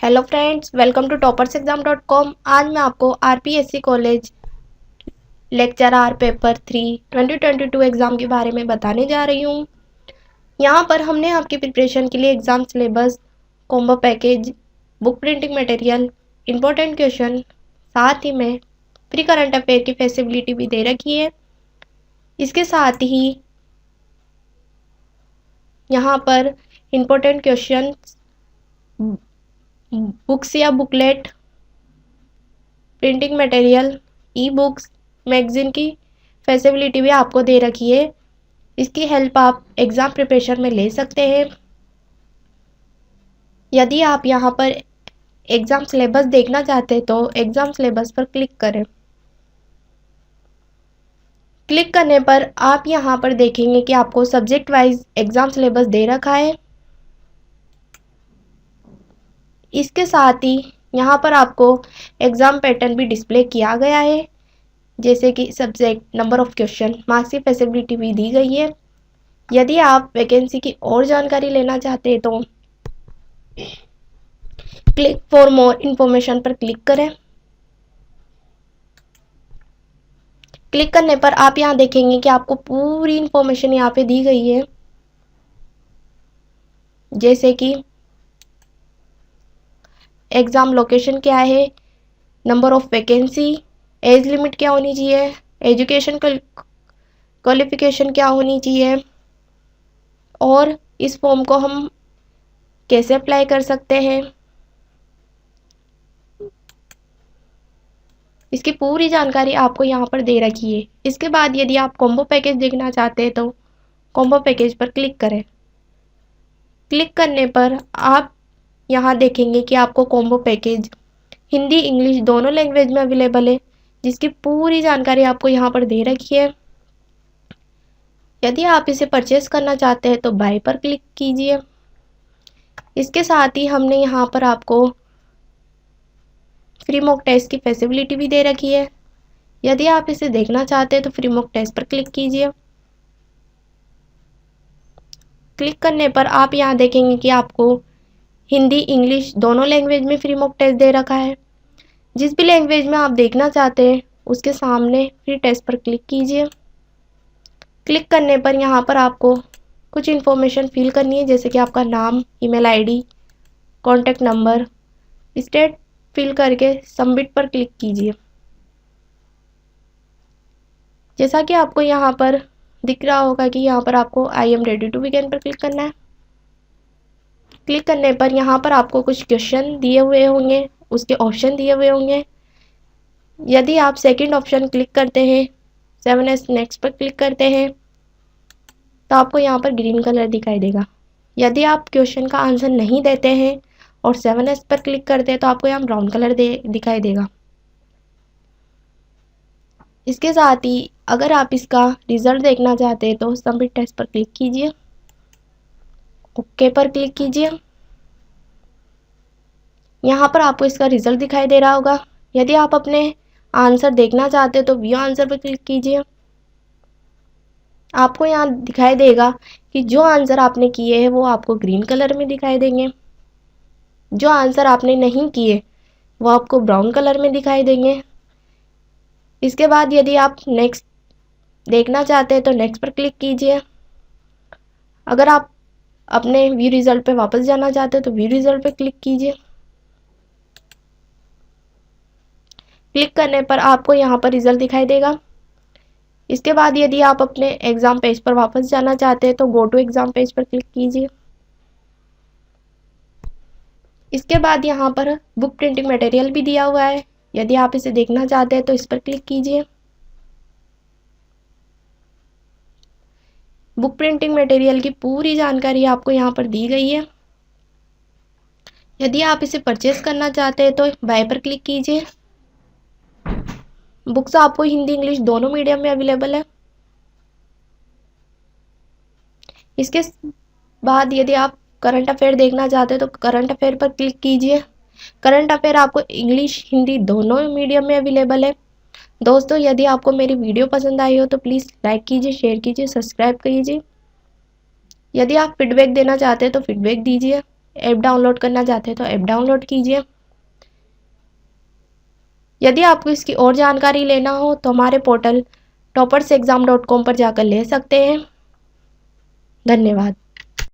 Hello friends, welcome to toppersexam.com। आज मैं आपको RPSC college lecturer paper 3 2022 exam के बारे में बताने जा रही हूँ। यहाँ पर हमने आपकी प्रिपरेशन के लिए exam syllabus, combo package, book printing material, important question, साथ ही में प्री करंट अफेयर की फैसिलिटी भी दे रखी है। इसके साथ ही यहाँ पर इम्पोर्टेंट क्वेश्चन, बुक्स या booklet, printing material, e books, magazine की फैसिलिटी भी आपको दे रखी है। इसकी हेल्प आप एग्ज़ाम प्रिपरेशन में ले सकते हैं। यदि आप यहाँ पर एग्ज़ाम सिलेबस देखना चाहते हैं तो एग्ज़ाम सिलेबस पर क्लिक करें। क्लिक करने पर आप यहाँ पर देखेंगे कि आपको सब्जेक्ट वाइज एग्ज़ाम सिलेबस दे रखा है। इसके साथ ही यहाँ पर आपको एग्ज़ाम पैटर्न भी डिस्प्ले किया गया है, जैसे कि subject, number of question, marks की फैसिलिटी भी दी गई है। यदि आप वैकेंसी की और जानकारी लेना चाहते हैं तो क्लिक फॉर मोर इन्फॉर्मेशन पर क्लिक करें। क्लिक करने पर आप यहाँ देखेंगे कि आपको पूरी इन्फॉर्मेशन यहाँ पे दी गई है, जैसे कि एग्ज़ाम लोकेशन क्या है, number of vacancy, age limit क्या होनी चाहिए, एजुकेशन क्वालिफिकेशन क्या होनी चाहिए, और इस फॉर्म को हम कैसे अप्लाई कर सकते हैं। इसकी पूरी जानकारी आपको यहाँ पर दे रखी है। इसके बाद यदि आप कॉम्बो पैकेज देखना चाहते हैं तो कॉम्बो पैकेज पर क्लिक करें। क्लिक करने पर आप यहाँ देखेंगे कि आपको कॉम्बो पैकेज हिंदी इंग्लिश दोनों लैंग्वेज में अवेलेबल है, जिसकी पूरी जानकारी आपको यहाँ पर दे रखी है। यदि आप इसे परचेस करना चाहते हैं तो बाय पर क्लिक कीजिए। इसके साथ ही हमने यहाँ पर आपको फ्री मॉक टेस्ट की फैसिलिटी भी दे रखी है। यदि आप इसे देखना चाहते हैं तो फ्री मॉक टेस्ट पर क्लिक कीजिए। क्लिक करने पर आप यहाँ देखेंगे कि आपको हिंदी इंग्लिश दोनों लैंग्वेज में फ्री मॉक टेस्ट दे रखा है। जिस भी लैंग्वेज में आप देखना चाहते हैं उसके सामने फ्री टेस्ट पर क्लिक कीजिए। क्लिक करने पर यहाँ पर आपको कुछ इन्फॉर्मेशन फिल करनी है, जैसे कि आपका नाम, email ID, contact number. State fill करके सबमिट पर क्लिक कीजिए। जैसा कि आपको यहाँ पर दिख रहा होगा कि यहाँ पर आपको I am ready to begin पर क्लिक करना है। क्लिक करने पर यहाँ पर आपको कुछ क्वेश्चन दिए हुए होंगे, उसके ऑप्शन दिए हुए होंगे। यदि आप सेकंड ऑप्शन क्लिक करते हैं, 7S नेक्स्ट पर क्लिक करते हैं, तो आपको यहाँ पर ग्रीन कलर दिखाई देगा। यदि आप क्वेश्चन का आंसर नहीं देते हैं और 7S पर क्लिक करते हैं तो आपको यहाँ ब्राउन कलर दिखाई देगा। इसके साथ ही अगर आप इसका रिजल्ट देखना चाहते हैं तो सबमिट टेस्ट पर क्लिक कीजिए, ओके पर क्लिक कीजिए। यहाँ पर आपको इसका रिजल्ट दिखाई दे रहा होगा। यदि आप अपने आंसर देखना चाहते हैं तो व्यू आंसर पर क्लिक कीजिए। आपको यहाँ दिखाई देगा कि जो आंसर आपने किए हैं वो आपको ग्रीन कलर में दिखाई देंगे, जो आंसर आपने नहीं किए वो आपको ब्राउन कलर में दिखाई देंगे। इसके बाद यदि आप नेक्स्ट देखना चाहते हैं तो नेक्स्ट पर क्लिक कीजिए। अगर आप अपने व्यू रिजल्ट पे वापस जाना चाहते हैं तो व्यू रिजल्ट पे क्लिक कीजिए। क्लिक करने पर आपको यहाँ पर रिजल्ट दिखाई देगा। इसके बाद यदि आप अपने एग्जाम पेज पर वापस जाना चाहते हैं तो गो टू एग्जाम पेज पर क्लिक कीजिए। इसके बाद यहाँ पर बुक प्रिंटिंग मटेरियल भी दिया हुआ है। यदि आप इसे देखना चाहते हैं तो इस पर क्लिक कीजिए। बुक प्रिंटिंग मटेरियल की पूरी जानकारी आपको यहाँ पर दी गई है। यदि आप इसे परचेस करना चाहते हैं तो बाय पर क्लिक कीजिए। बुक्स आपको हिंदी इंग्लिश दोनों मीडियम में अवेलेबल है। इसके बाद यदि आप करंट अफेयर देखना चाहते हैं तो करंट अफेयर पर क्लिक कीजिए। करंट अफेयर आपको इंग्लिश हिंदी दोनों मीडियम में अवेलेबल है। दोस्तों, यदि आपको मेरी वीडियो पसंद आई हो तो प्लीज़ लाइक कीजिए, शेयर कीजिए, सब्सक्राइब कीजिए। यदि आप फीडबैक देना चाहते हैं तो फीडबैक दीजिए। ऐप डाउनलोड करना चाहते हैं तो ऐप डाउनलोड कीजिए। यदि आपको इसकी और जानकारी लेना हो तो हमारे पोर्टल toppersexam.com पर जाकर ले सकते हैं। धन्यवाद।